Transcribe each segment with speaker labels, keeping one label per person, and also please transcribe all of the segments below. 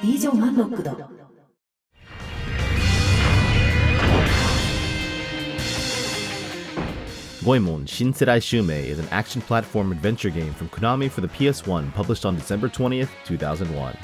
Speaker 1: 以上満足だ。
Speaker 2: Goemon Shin Sedai Shuumei is an action platform adventure game from Konami for the PS1 published on December 20th, 2001.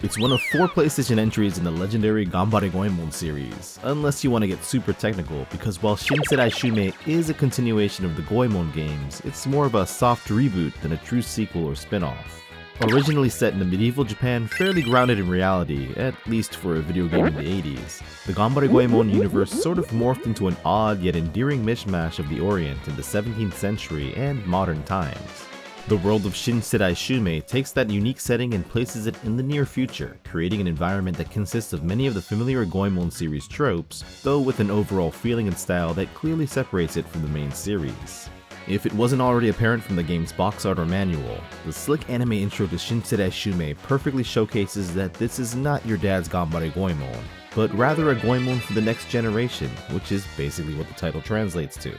Speaker 2: It's one of 4 PlayStation entries in the legendary Ganbare Goemon series, unless you want to get super technical, because while Shin Sedai Shuumei is a continuation of the Goemon games, it's more of a soft reboot than a true sequel or spin-off. Originally set in the medieval Japan, fairly grounded in reality, at least for a video game in the 80s, the Ganbare Goemon universe sort of morphed into an odd yet endearing mishmash of the Orient in the 17th century and modern times. The world of Shin Sedai Shuumei takes that unique setting and places it in the near future, creating an environment that consists of many of the familiar Goemon series tropes, though with an overall feeling and style that clearly separates it from the main series. If it wasn't already apparent from the game's box art or manual, the slick anime intro to Shin Sedai Shuumei perfectly showcases that this is not your dad's Ganbare Goemon, but rather a Goemon for the next generation, which is basically what the title translates to.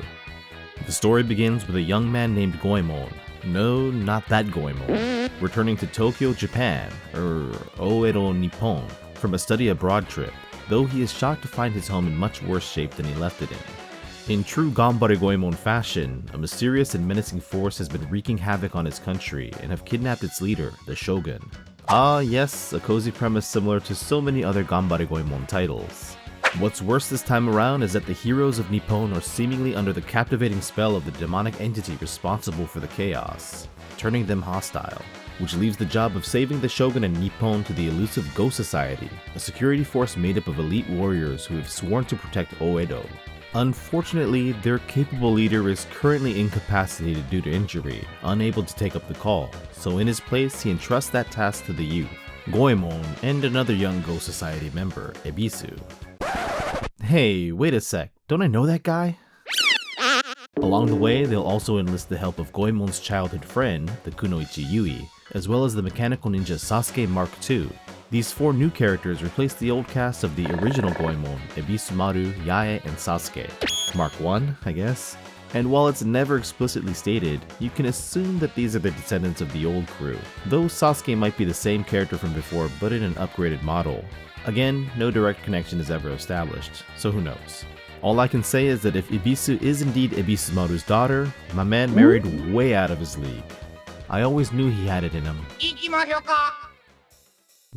Speaker 2: The story begins with a young man named Goemon, no, not that Goemon, returning to Tokyo, Japan, Ooedo, Nippon, from a study abroad trip, though he is shocked to find his home in much worse shape than he left it in. In true Ganbare Goemon fashion, a mysterious and menacing force has been wreaking havoc on his country and have kidnapped its leader, the Shogun. Ah yes, a cozy premise similar to so many other Ganbare Goemon titles. What's worse this time around is that the heroes of Nippon are seemingly under the captivating spell of the demonic entity responsible for the chaos, turning them hostile, which leaves the job of saving the Shogun and Nippon to the elusive Go Society, a security force made up of elite warriors who have sworn to protect Ooedo. Unfortunately, their capable leader is currently incapacitated due to injury, unable to take up the call, so in his place he entrusts that task to the youth, Goemon, and another young Go Society member, Ebisu. Hey, wait a sec, don't I know that guy? Along the way, they'll also enlist the help of Goemon's childhood friend, the Kunoichi Yui, as well as the mechanical ninja Sasuke Mark II. These 4 new characters replace the old cast of the original Goemon, Ebisumaru, Yae, and Sasuke. Mark I, I guess? And while it's never explicitly stated, you can assume that these are the descendants of the old crew, though Sasuke might be the same character from before but in an upgraded model. Again, no direct connection is ever established, so who knows. All I can say is that if Ebisu is indeed Ebisumaru's daughter, my man married way out of his league. I always knew he had it in him.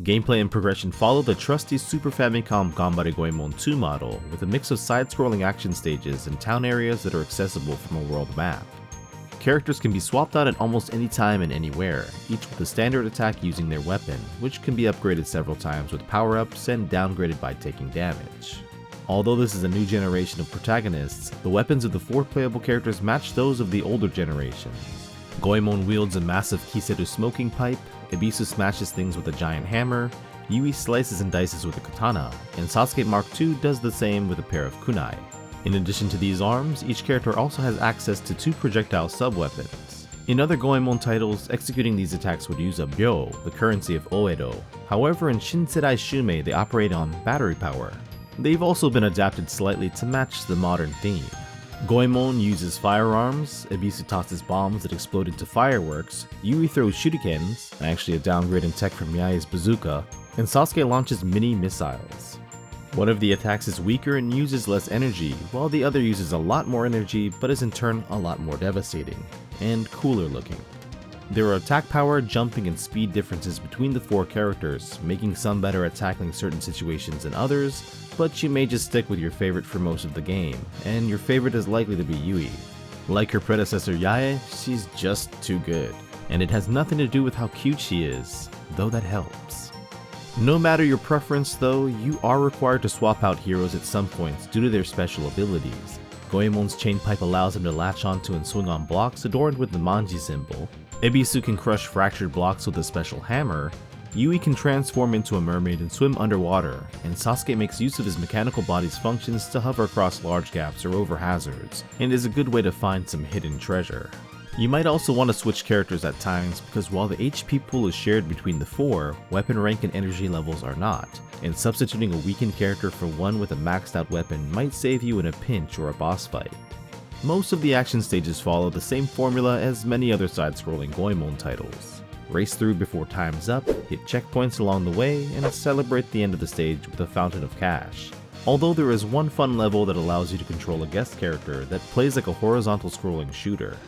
Speaker 2: Gameplay and progression follow the trusty Super Famicom Ganbare Goemon 2 model with a mix of side-scrolling action stages and town areas that are accessible from a world map. Characters can be swapped out at almost any time and anywhere, each with a standard attack using their weapon, which can be upgraded several times with power-ups and downgraded by taking damage. Although this is a new generation of protagonists, the weapons of the 4 playable characters match those of the older generations. Goemon wields a massive Kiseru smoking pipe, Ebisu smashes things with a giant hammer, Yui slices and dices with a katana, and Sasuke Mark II does the same with a pair of kunai. In addition to these arms, each character also has access to 2 projectile sub-weapons. In other Goemon titles, executing these attacks would use a byo, the currency of Ooedo. However, in Shin Sedai Shuumei they operate on battery power. They've also been adapted slightly to match the modern theme. Goemon uses firearms, Ebisu tosses bombs that explode into fireworks, Yui throws shurikens, actually a downgrade in tech from Yae's bazooka, and Sasuke launches mini missiles. One of the attacks is weaker and uses less energy, while the other uses a lot more energy but is in turn a lot more devastating, and cooler looking. There are attack power, jumping, and speed differences between the 4 characters, making some better at tackling certain situations than others, but you may just stick with your favorite for most of the game, and your favorite is likely to be Yui. Like her predecessor Yae, she's just too good, and it has nothing to do with how cute she is, though that helps. No matter your preference though, you are required to swap out heroes at some points due to their special abilities. Goemon's chain pipe allows him to latch onto and swing on blocks adorned with the manji symbol, Ebisu can crush fractured blocks with a special hammer, Yui can transform into a mermaid and swim underwater, and Sasuke makes use of his mechanical body's functions to hover across large gaps or over hazards, and is a good way to find some hidden treasure. You might also want to switch characters at times because while the HP pool is shared between the 4, weapon rank and energy levels are not, and substituting a weakened character for one with a maxed out weapon might save you in a pinch or a boss fight. Most of the action stages follow the same formula as many other side-scrolling Goemon titles. race through before time's up, hit checkpoints along the way, and celebrate the end of the stage with a fountain of cash. Although there is one fun level that allows you to control a guest character that plays like a horizontal scrolling shooter.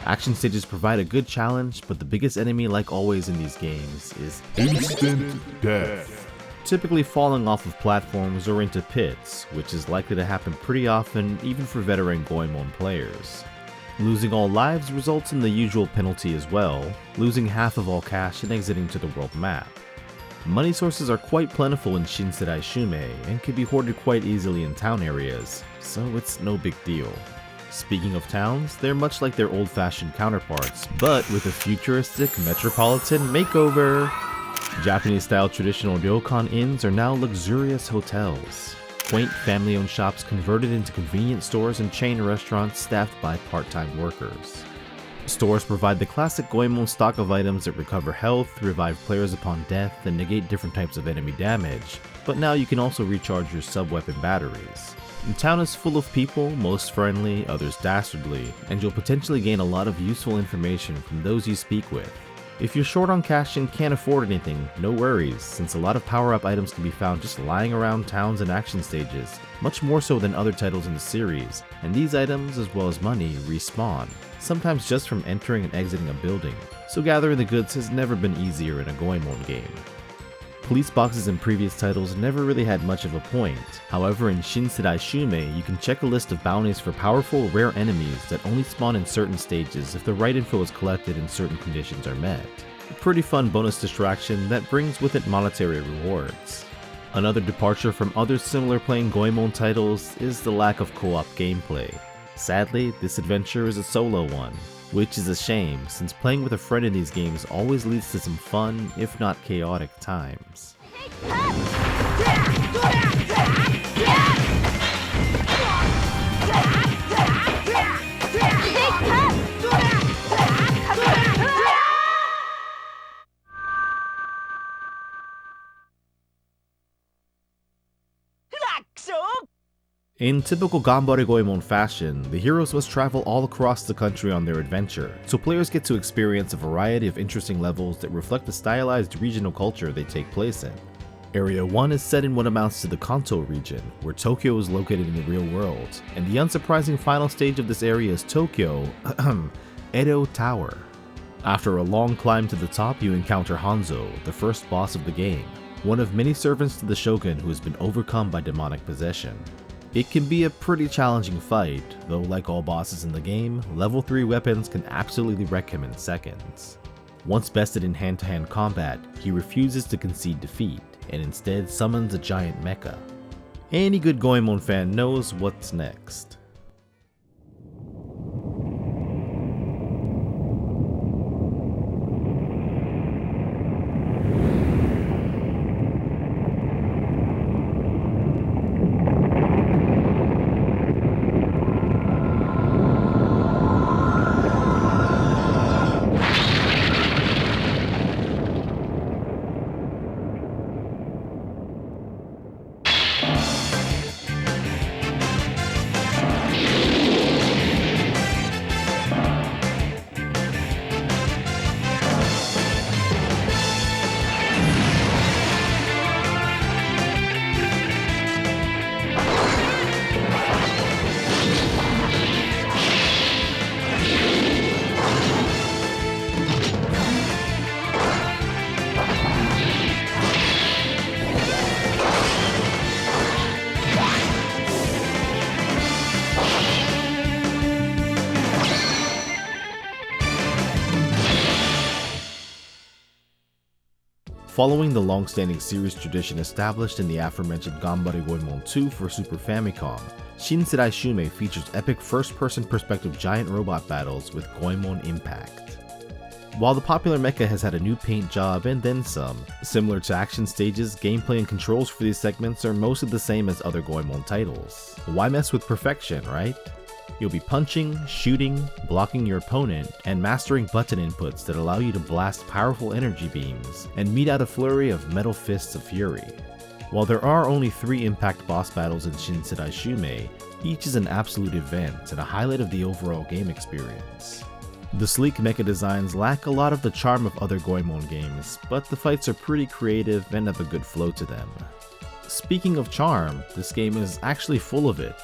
Speaker 2: Action stages provide a good challenge, but the biggest enemy, like always in these games, is instant death. Typically falling off of platforms or into pits, which is likely to happen pretty often even for veteran Goemon players. Losing all lives results in the usual penalty as well, losing half of all cash and exiting to the world map. Money sources are quite plentiful in Shin Sedai Shuumei and can be hoarded quite easily in town areas, so it's no big deal. Speaking of towns, they're much like their old-fashioned counterparts, but with a futuristic metropolitan makeover. Japanese-style traditional ryokan inns are now luxurious hotels. Quaint family-owned shops converted into convenience stores and chain restaurants staffed by part-time workers. Stores provide the classic Goemon stock of items that recover health, revive players upon death, and negate different types of enemy damage, but now you can also recharge your sub-weapon batteries. The town is full of people, most friendly, others dastardly, and you'll potentially gain a lot of useful information from those you speak with. If you're short on cash and can't afford anything, no worries, since a lot of power-up items can be found just lying around towns and action stages, much more so than other titles in the series, and these items, as well as money, respawn, sometimes just from entering and exiting a building, so gathering the goods has never been easier in a Goemon game. Police boxes in previous titles never really had much of a point. However, in Shin Sedai Shuumei, you can check a list of bounties for powerful, rare enemies that only spawn in certain stages if the right info is collected and certain conditions are met. A pretty fun bonus distraction that brings with it monetary rewards. Another departure from other similar playing Goemon titles is the lack of co-op gameplay. Sadly, this adventure is a solo one, which is a shame since playing with a friend in these games always leads to some fun, if not chaotic, times. In typical Ganbare Goemon fashion, the heroes must travel all across the country on their adventure, so players get to experience a variety of interesting levels that reflect the stylized regional culture they take place in. Area 1 is set in what amounts to the Kanto region, where Tokyo is located in the real world, and the unsurprising final stage of this area is Tokyo, Ooedo Tower. After a long climb to the top, you encounter Hanzo, the first boss of the game, one of many servants to the shogun who has been overcome by demonic possession. It can be a pretty challenging fight, though like all bosses in the game, level 3 weapons can absolutely wreck him in seconds. Once bested in hand-to-hand combat, he refuses to concede defeat, and instead summons a giant mecha. Any good Goemon fan knows what's next. Following the long-standing series tradition established in the aforementioned Ganbare Goemon 2 for Super Famicom, Shin Sedai Shuumei features epic first-person perspective giant robot battles with Goemon impact. While the popular mecha has had a new paint job and then some, similar to action stages, gameplay and controls for these segments are mostly the same as other Goemon titles. Why mess with perfection, right? You'll be punching, shooting, blocking your opponent, and mastering button inputs that allow you to blast powerful energy beams, and mete out a flurry of metal fists of fury. While there are only 3 impact boss battles in Shin Sedai Shuumei, each is an absolute event and a highlight of the overall game experience. The sleek mecha designs lack a lot of the charm of other Goemon games, but the fights are pretty creative and have a good flow to them. Speaking of charm, this game is actually full of it.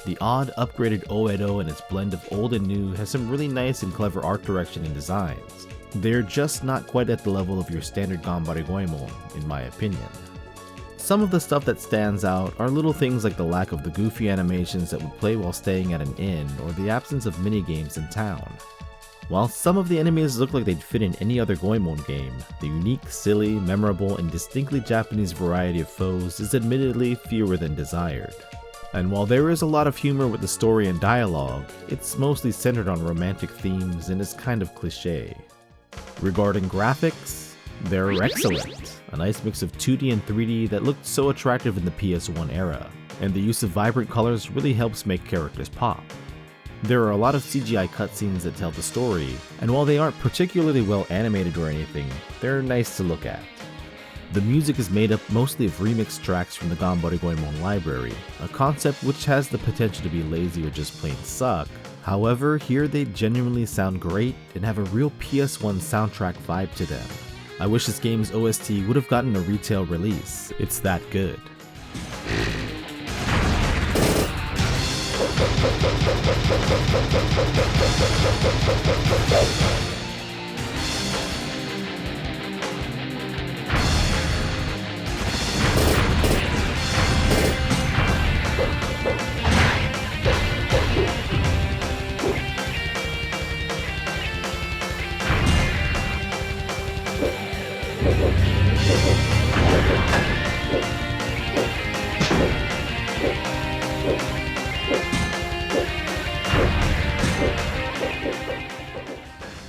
Speaker 2: The odd upgraded Ooedo and its blend of old and new has some really nice and clever art direction and designs. They're just not quite at the level of your standard Ganbare Goemon, in my opinion. Some of the stuff that stands out are little things like the lack of the goofy animations that would play while staying at an inn or the absence of minigames in town. While some of the enemies look like they'd fit in any other Goemon game, the unique, silly, memorable, and distinctly Japanese variety of foes is admittedly fewer than desired. And while there is a lot of humor with the story and dialogue, it's mostly centered on romantic themes and is kind of cliché. Regarding graphics, they're excellent. A nice mix of 2D and 3D that looked so attractive in the PS1 era, and the use of vibrant colors really helps make characters pop. There are a lot of CGI cutscenes that tell the story, and while they aren't particularly well animated or anything, they're nice to look at. The music is made up mostly of remixed tracks from the Ganbare Goemon library, a concept which has the potential to be lazy or just plain suck. However, here they genuinely sound great and have a real PS1 soundtrack vibe to them. I wish this game's OST would have gotten a retail release, it's that good.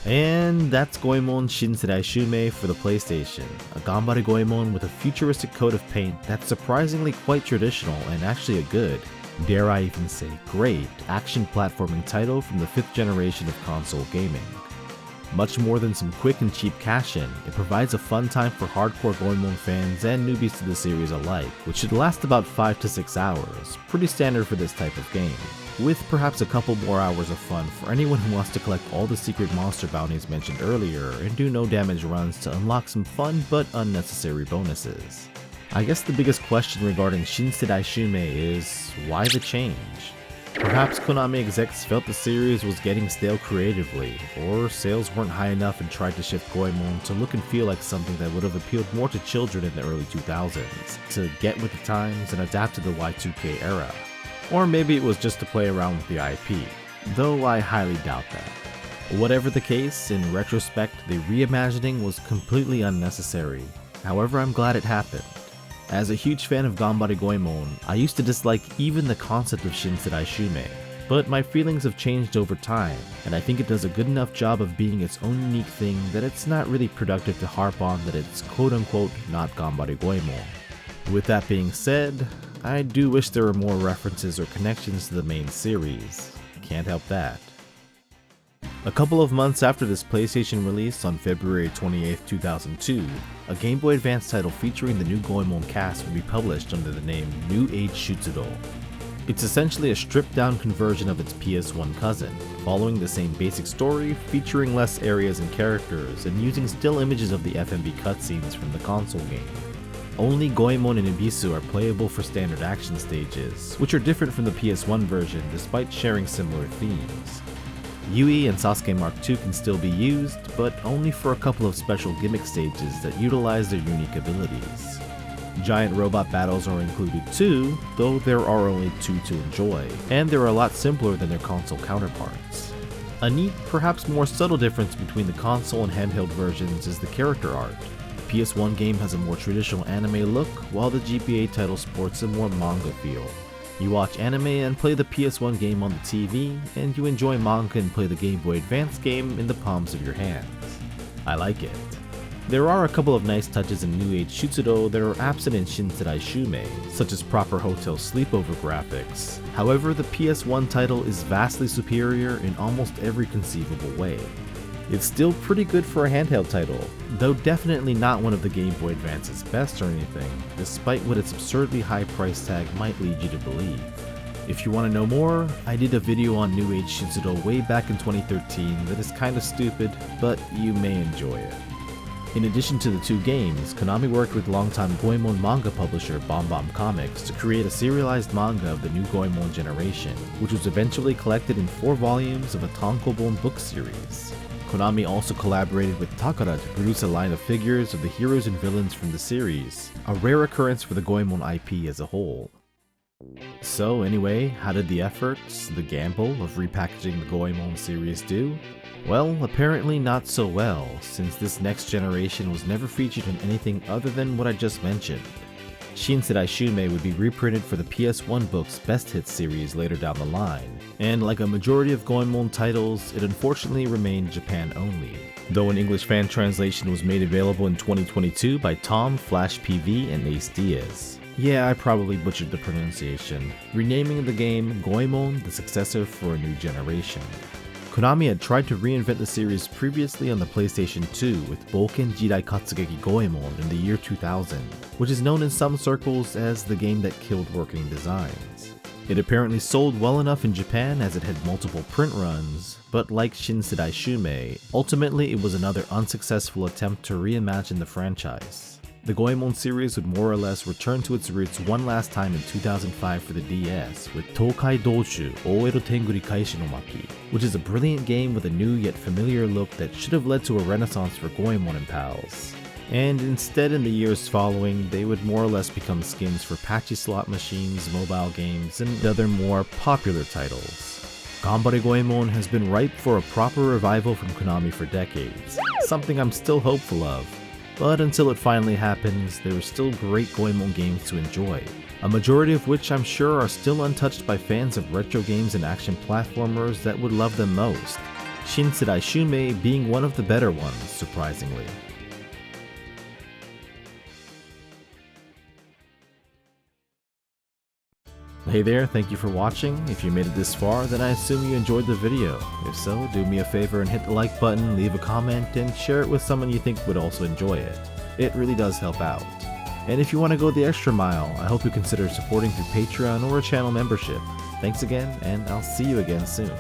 Speaker 2: And that's Goemon Shin Sedai Shuumei for the PlayStation, a Ganbare Goemon with a futuristic coat of paint that's surprisingly quite traditional and actually a good, dare I even say great, action platforming title from the 5th generation of console gaming. Much more than some quick and cheap cash-in, it provides a fun time for hardcore Goemon fans and newbies to the series alike, which should last about 5 to 6 hours, pretty standard for this type of game, with perhaps a couple more hours of fun for anyone who wants to collect all the secret monster bounties mentioned earlier and do no damage runs to unlock some fun but unnecessary bonuses. I guess the biggest question regarding Shin Sedai Shuumei is, why the change? Perhaps Konami execs felt the series was getting stale creatively, or sales weren't high enough and tried to shift Goemon to look and feel like something that would have appealed more to children in the early 2000s, to get with the times and adapt to the Y2K era. Or maybe it was just to play around with the IP, though I highly doubt that. Whatever the case, in retrospect, the reimagining was completely unnecessary. However, I'm glad it happened. As a huge fan of Ganbare Goemon, I used to dislike even the concept of Shin Sedai Shuumei, but my feelings have changed over time, and I think it does a good enough job of being its own unique thing that it's not really productive to harp on that it's quote-unquote not Ganbare Goemon. With that being said, I do wish there were more references or connections to the main series. Can't help that. A couple of months after this PlayStation release on February 28, 2002, a Game Boy Advance title featuring the new Goemon cast will be published under the name New Age Shutsudou. It's essentially a stripped-down conversion of its PS1 cousin, following the same basic story, featuring less areas and characters, and using still images of the FMV cutscenes from the console game. Only Goemon and Ibisu are playable for standard action stages, which are different from the PS1 version despite sharing similar themes. Yui and Sasuke Mark II can still be used, but only for a couple of special gimmick stages that utilize their unique abilities. Giant robot battles are included too, though there are only 2 to enjoy, and they're a lot simpler than their console counterparts. A neat, perhaps more subtle difference between the console and handheld versions is the character art. The PS1 game has a more traditional anime look, while the GBA title sports a more manga feel. You watch anime and play the PS1 game on the TV, and you enjoy manga and play the Game Boy Advance game in the palms of your hands. I like it. There are a couple of nice touches in new Age Shutsudou that are absent in Shin Sedai Shuumei, such as proper hotel sleepover graphics. However, the PS1 title is vastly superior in almost every conceivable way. It's still pretty good for a handheld title, though definitely not one of the Game Boy Advance's best or anything, despite what its absurdly high price tag might lead you to believe. If you want to know more, I did a video on New Age Shutsudou way back in 2013 that is kinda stupid, but you may enjoy it. In addition to the two games, Konami worked with longtime Goemon manga publisher Bomb Comics to create a serialized manga of the new Goemon generation, which was eventually collected in 4 volumes of a tankobon book series. Konami also collaborated with Takara to produce a line of figures of the heroes and villains from the series, a rare occurrence for the Goemon IP as a whole. So anyway, how did the efforts, the gamble of repackaging the Goemon series do? Well, apparently not so well, since this next generation was never featured in anything other than what I just mentioned. Shin Sedai Shuumei would be reprinted for the PS1 book's Best Hits series later down the line, and like a majority of Goemon titles, it unfortunately remained Japan only, though an English fan translation was made available in 2022 by Tom, Flash PV, and Ace Diaz. Yeah, I probably butchered the pronunciation, renaming the game Goemon, the Successor for a New Generation. Konami had tried to reinvent the series previously on the PlayStation 2 with Boken Jidai Katsugeki Goemon in the year 2000, which is known in some circles as the game that killed working designs. It apparently sold well enough in Japan as it had multiple print runs, but like Shin Sedai Shuumei, ultimately it was another unsuccessful attempt to reimagine the franchise. The Goemon series would more or less return to its roots one last time in 2005 for the DS with Tokai Doshu Ooedo Tenguri Kaishi no Maki, which is a brilliant game with a new yet familiar look that should have led to a renaissance for Goemon and pals. And instead, in the years following, they would more or less become skins for patchy slot machines, mobile games, and other more popular titles. Ganbare Goemon has been ripe for a proper revival from Konami for decades, something I'm still hopeful of. But until it finally happens, there are still great Goemon games to enjoy, a majority of which I'm sure are still untouched by fans of retro games and action platformers that would love them most, Shin Sedai Shuumei being one of the better ones, surprisingly. Hey there, thank you for watching. If you made it this far, then I assume you enjoyed the video. If so, do me a favor and hit the like button, leave a comment, and share it with someone you think would also enjoy it. It really does help out. And if you want to go the extra mile, I hope you consider supporting through Patreon or a channel membership. Thanks again, and I'll see you again soon.